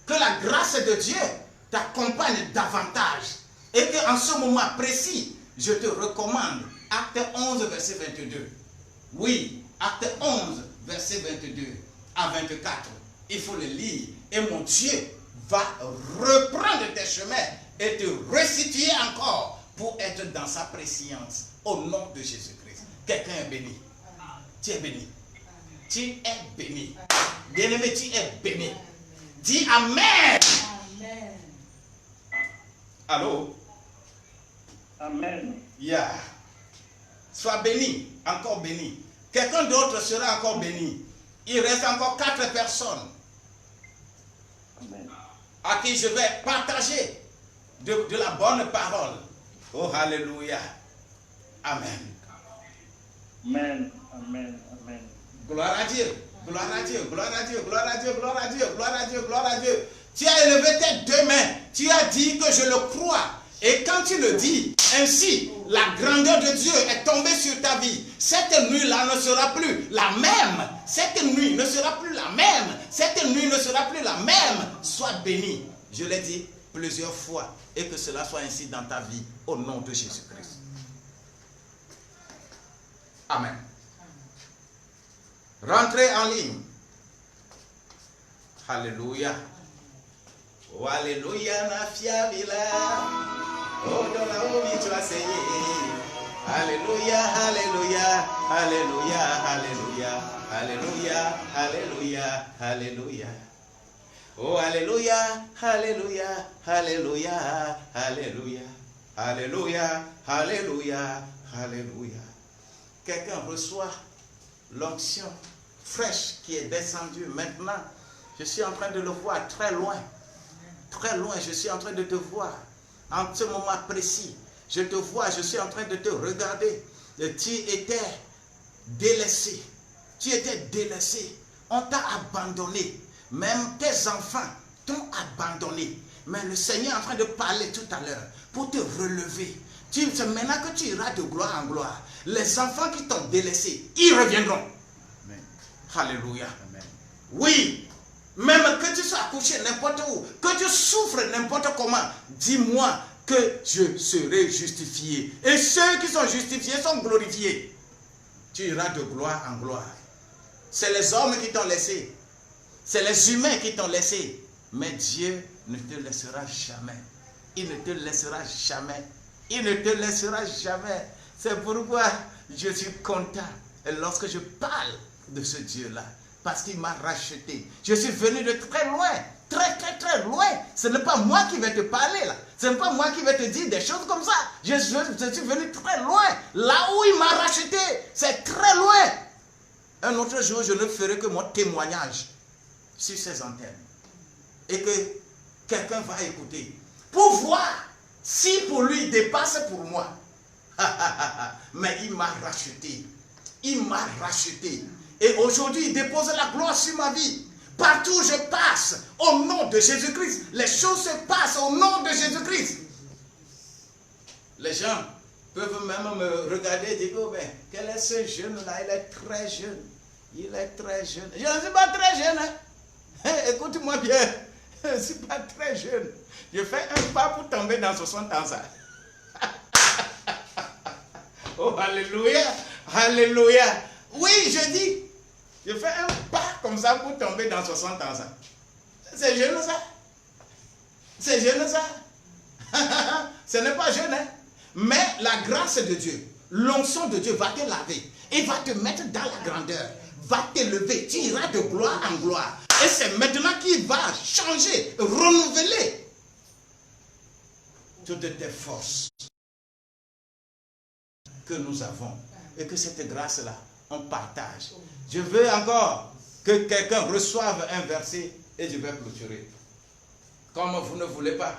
Que la grâce de Dieu t'accompagne davantage. Et qu'en ce moment précis, je te recommande Acte 11, verset 22. Oui, Acte 11, verset 22 à 24. Il faut le lire. Et mon Dieu va reprendre tes chemins et te restituer encore pour être dans sa préscience. Au nom de Jésus-Christ. Quelqu'un est béni. Tu es béni. Tu es béni. Bien-aimé, tu es béni. Dis Amen. Amen. Allô? Amen. Yeah. Sois béni. Encore béni. Quelqu'un d'autre sera encore béni. Il reste encore 4 personnes Amen. à qui je vais partager de la bonne parole. Oh, alléluia. Amen. Amen. Amen. Amen. Gloire à Dieu. Gloire à Dieu. Gloire à Dieu. Gloire à Dieu. Gloire à Dieu. Gloire à Dieu. Gloire à Dieu. Tu as élevé tes 2 mains. Tu as dit que je le crois. Et quand tu le dis, ainsi, la grandeur de Dieu est tombée sur ta vie. Cette nuit-là ne sera plus la même. Cette nuit ne sera plus la même. Cette nuit ne sera plus la même. Sois béni. Je l'ai dit plusieurs fois. Et que cela soit ainsi dans ta vie. Au nom de Jésus-Christ. Amen. Rentrez en ligne. Alléluia. Oh, alléluia, Nafia Villa. Oh, dans la vie, tu as saigné. Alléluia, alléluia, alléluia, alléluia, alléluia, alléluia, alléluia. Oh, alléluia, alléluia, alléluia, alléluia, alléluia, alléluia, alléluia. Quelqu'un reçoit l'onction fraîche qui est descendue maintenant. Je suis en train de le voir très loin. Très loin, je suis en train de te voir. En ce moment précis, je te vois, je suis en train de te regarder. Tu étais délaissé. Tu étais délaissé. On t'a abandonné. Même tes enfants t'ont abandonné. Mais le Seigneur est en train de parler tout à l'heure pour te relever. C'est maintenant que tu iras de gloire en gloire. Les enfants qui t'ont délaissé, ils reviendront. Amen. Alléluia. Amen. Oui. Même que tu sois accouché n'importe où, que tu souffres n'importe comment, dis-moi que je serai justifié. Et ceux qui sont justifiés sont glorifiés. Tu iras de gloire en gloire. C'est les hommes qui t'ont laissé. C'est les humains qui t'ont laissé. Mais Dieu ne te laissera jamais. Il ne te laissera jamais. Il ne te laissera jamais. C'est pourquoi je suis content lorsque je parle de ce Dieu-là. Parce qu'il m'a racheté. Je suis venu de très loin. Très, très, très loin. Ce n'est pas moi qui vais te parler là. Ce n'est pas moi qui vais te dire des choses comme ça. Je suis venu très loin. Là où il m'a racheté, c'est très loin. Un autre jour, je ne ferai que mon témoignage sur ces antennes. Et que quelqu'un va écouter. Pour voir si pour lui il dépasse pour moi. Mais il m'a racheté. Il m'a racheté. Et aujourd'hui, il dépose la gloire sur ma vie. Partout où je passe, au nom de Jésus-Christ, les choses se passent au nom de Jésus-Christ. Les gens peuvent même me regarder et dire, oh ben, quel est ce jeune-là? Il est très jeune. Il est très jeune. Je ne suis pas très jeune. Hein? Écoute-moi bien. Je ne suis pas très jeune. Je fais un pas pour tomber dans 60 ans. Ça. Oh, alléluia. Alléluia. Oui, je dis. Je fais un pas comme ça pour tomber dans 60 ans. Ça. C'est jeune ça. C'est jeune ça. Ce n'est pas jeune. Hein? Mais la grâce de Dieu, l'onction de Dieu va te laver et va te mettre dans la grandeur, va t'élever, tu iras de gloire en gloire. Et c'est maintenant qu'il va changer, renouveler toutes tes forces que nous avons. Et que cette grâce-là, on partage. Je veux encore que quelqu'un reçoive un verset et je vais clôturer. Comme vous ne voulez pas.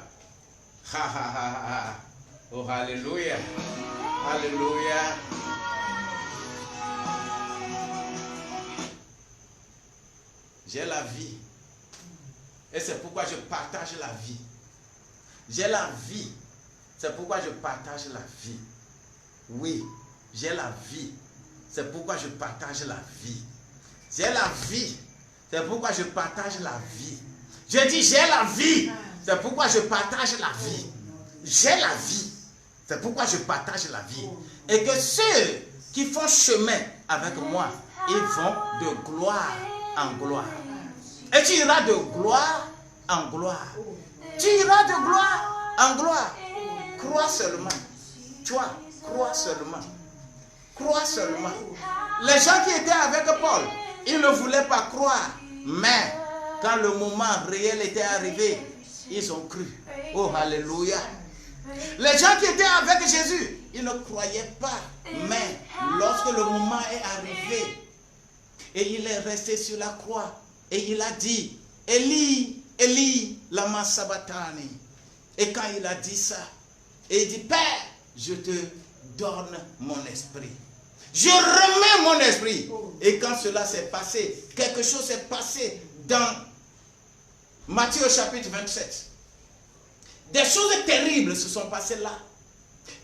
Ha ha ha ha. Oh, alléluia. Alléluia. J'ai la vie. Et c'est pourquoi je partage la vie. J'ai la vie. C'est pourquoi je partage la vie. Oui, j'ai la vie. C'est pourquoi je partage la vie. J'ai la vie. C'est pourquoi je partage la vie. Je dis j'ai la vie. C'est pourquoi je partage la vie. J'ai la vie. C'est pourquoi je partage la vie. Et que ceux qui font chemin avec moi, ils vont de gloire en gloire. Et tu iras de gloire en gloire. Tu iras de gloire en gloire. Crois seulement. Toi, crois seulement. Crois seulement. Les gens qui étaient avec Paul, ils ne voulaient pas croire. Mais quand le moment réel était arrivé, ils ont cru. Oh, alléluia. Les gens qui étaient avec Jésus, ils ne croyaient pas. Mais lorsque le moment est arrivé, et il est resté sur la croix, et il a dit, Eli, Eli, lama sabachthani. Et quand il a dit ça, et il dit, Père, je te donne mon esprit. Je remets mon esprit. Et quand cela s'est passé, quelque chose s'est passé dans Matthieu chapitre 27. Des choses terribles se sont passées là.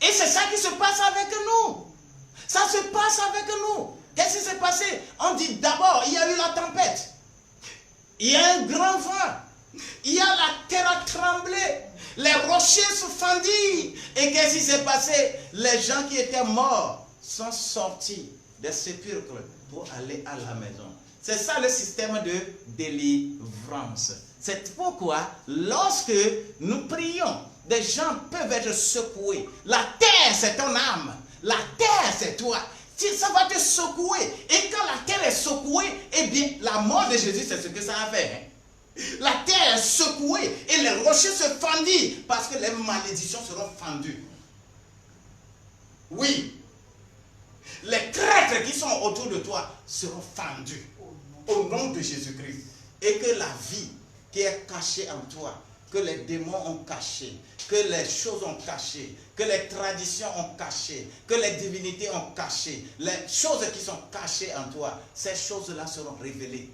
Et c'est ça qui se passe avec nous. Ça se passe avec nous. Qu'est-ce qui s'est passé? On dit d'abord, il y a eu la tempête. Il y a un grand vent. Il y a la terre a tremblé. Les rochers se fendirent. Et qu'est-ce qui s'est passé? Les gens qui étaient morts sont sortis des sépulcres pour aller à la maison. C'est ça le système de délivrance. C'est pourquoi, lorsque nous prions, des gens peuvent être secoués. La terre, c'est ton âme. La terre, c'est toi. Ça va te secouer. Et quand la terre est secouée, eh bien, la mort de Jésus, c'est ce que ça a fait. Hein? La terre est secouée et les rochers se fendirent parce que les malédictions seront fendues. Oui. Les crêtres qui sont autour de toi seront fendus au nom de Jésus-Christ. Et que la vie qui est cachée en toi, que les démons ont caché, que les choses ont caché, que les traditions ont caché, que les divinités ont caché, les choses qui sont cachées en toi, ces choses-là seront révélées.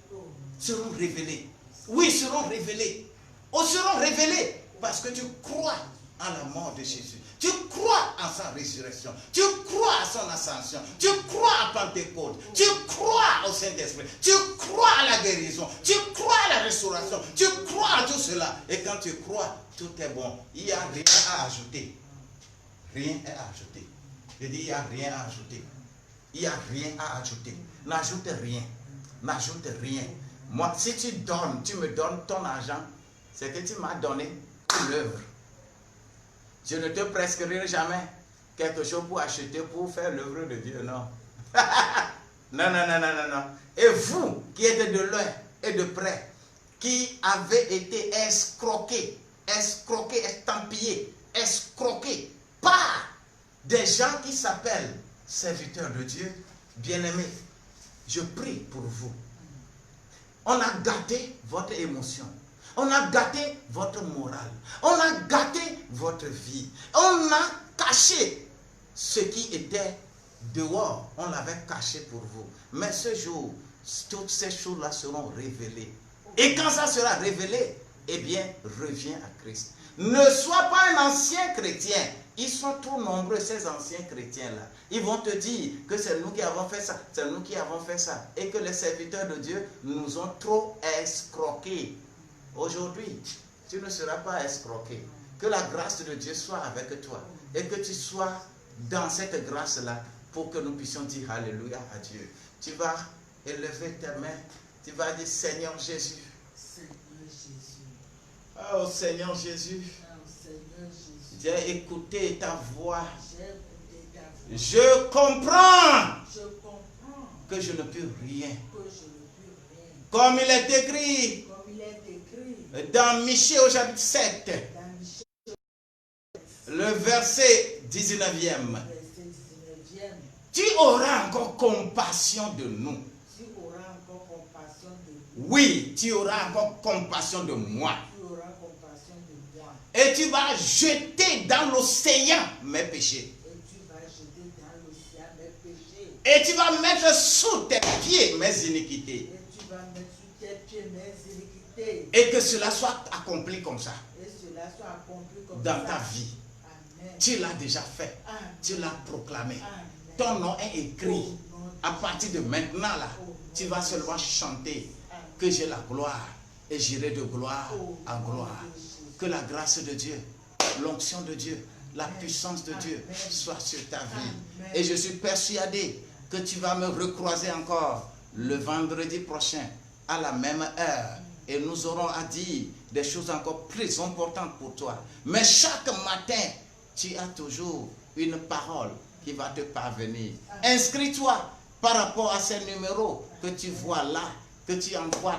Seront révélées. Oui, seront révélées. Ou seront révélées parce que tu crois en la mort de Jésus. Tu crois en sa résurrection. Tu crois à son ascension. Tu crois à Pentecôte. Tu crois au Saint-Esprit. Tu crois à la guérison. Tu crois à la restauration. Tu crois à tout cela. Et quand tu crois, tout est bon. Il n'y a rien à ajouter. Rien à ajouter. Je dis, il n'y a rien à ajouter. Il n'y a rien à ajouter. N'ajoute rien. N'ajoute rien. Moi, si tu donnes, tu me donnes ton argent, c'est que tu m'as donné l'œuvre. Je ne te prescrirai jamais quelque chose pour acheter, pour faire l'œuvre de Dieu, non. Non, non, non, non, non, non. Et vous, qui êtes de loin et de près, qui avez été escroqués, estampillés, escroqués par des gens qui s'appellent serviteurs de Dieu, bien-aimés, je prie pour vous. On a gâté votre émotion. On a gâté votre morale. On a gâté votre vie. On a caché ce qui était dehors, on l'avait caché pour vous. Mais ce jour, toutes ces choses-là seront révélées. Et quand ça sera révélé, eh bien, reviens à Christ. Ne sois pas un ancien chrétien. Ils sont trop nombreux, ces anciens chrétiens-là. Ils vont te dire que c'est nous qui avons fait ça, c'est nous qui avons fait ça. Et que les serviteurs de Dieu nous ont trop escroqués. Aujourd'hui, tu ne seras pas escroqué. Que la grâce de Dieu soit avec toi. Et que tu sois dans cette grâce-là pour que nous puissions dire Alléluia à Dieu. Tu vas élever tes mains. Tu vas dire Seigneur Jésus. Seigneur Jésus. Oh Seigneur Jésus. Oh Seigneur Jésus. J'ai écouté ta voix. J'ai écouté ta voix. Je comprends Je comprends que je ne peux rien. que je ne peux rien. Comme il est écrit Comme il est écrit dans Michée au chapitre 7, dans Michée, le verset 19e. verset 19e, Tu auras encore compassion de nous. tu auras encore compassion de nous. Oui, tu auras encore compassion de moi. Tu auras compassion de moi. Et tu vas jeter dans l'océan mes péchés. Et tu vas jeter dans l'océan mes péchés. Et tu vas mettre sous tes pieds mes iniquités. Et tu vas mettre sous tes pieds mes iniquités. Et que cela soit accompli comme ça Et cela soit accompli comme dans ça. ta vie. Amen. Tu l'as déjà fait. Amen. Tu l'as proclamé. Amen. Ton nom est écrit. Au nom de À partir de maintenant là, tu vas seulement chanter que j'ai la gloire et j'irai de gloire en gloire. Que la grâce de Dieu, l'onction de Dieu, la puissance de Dieu soit sur ta vie. Et je suis persuadé que tu vas me recroiser encore le vendredi prochain à la même heure. Et nous aurons à dire des choses encore plus importantes pour toi. Mais chaque matin, tu as toujours une parole qui va te parvenir. Inscris-toi par rapport à ces numéros que tu vois là, que tu envoies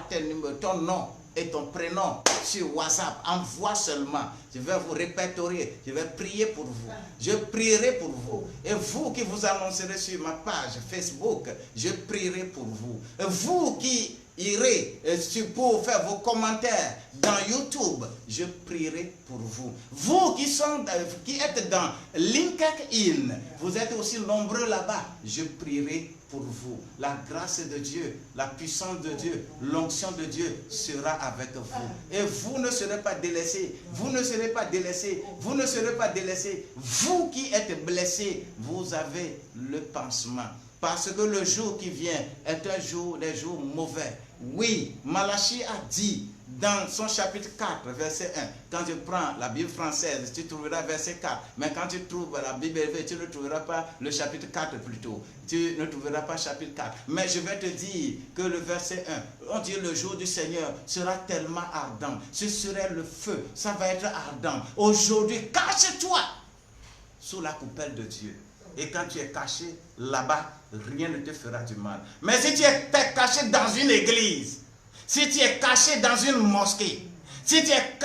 ton nom et ton prénom sur WhatsApp. Envoie seulement. Je vais vous répertorier. Je vais prier pour vous. Je prierai pour vous. Et vous qui vous annoncerez sur ma page Facebook, je prierai pour vous. Et vous qui irez pour faire vos commentaires dans YouTube, je prierai pour vous. Vous qui êtes dans LinkedIn, vous êtes aussi nombreux là-bas, je prierai pour vous. La grâce de Dieu, la puissance de Dieu, l'onction de Dieu sera avec vous. Et vous ne serez pas délaissés. Vous ne serez pas délaissés. Vous ne serez pas délaissés. Vous qui êtes blessés, vous avez le pansement. Parce que le jour qui vient est un jour, des jours mauvais. Oui, Malachie a dit dans son chapitre 4, verset 1. Quand tu prends la Bible française, tu trouveras verset 4. Mais quand tu trouves la Bible élevée, tu ne trouveras pas le chapitre 4 plutôt. Tu ne trouveras pas chapitre 4. Mais je vais te dire que le verset 1, on dit le jour du Seigneur sera tellement ardent. Ce serait le feu, ça va être ardent. Aujourd'hui, cache-toi sous la coupelle de Dieu. Et quand tu es caché là-bas, rien ne te fera du mal. Mais si tu es caché dans une église, si tu es caché dans une mosquée, si tu es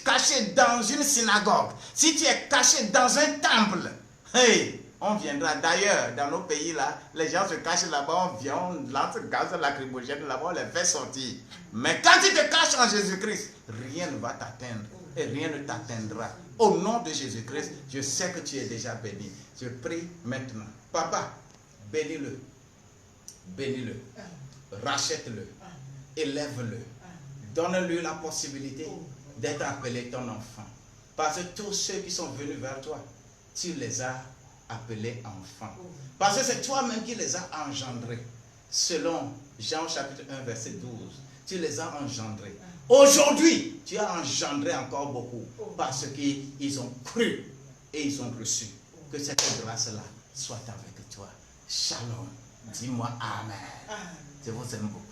caché dans une synagogue, si tu es caché dans un temple, hey, on viendra. D'ailleurs, dans nos pays là, les gens se cachent là-bas, on vient, on lance gaz lacrymogène là-bas, on les fait sortir. Mais quand tu te caches en Jésus-Christ, rien ne va t'atteindre et rien ne t'atteindra. Au nom de Jésus-Christ, je sais que tu es déjà béni. Je prie maintenant. Papa, bénis-le. Bénis-le. Rachète-le. Élève-le. Donne-lui la possibilité d'être appelé ton enfant. Parce que tous ceux qui sont venus vers toi, tu les as appelés enfants. Parce que c'est toi-même qui les as engendrés. Selon Jean chapitre 1 verset 12. Tu les as engendrés. Aujourd'hui, tu as engendré encore beaucoup. Parce qu'ils ont cru et ils ont reçu. Que cette grâce-là soit avec toi. Shalom. Dis-moi Amen. Je vous aime beaucoup.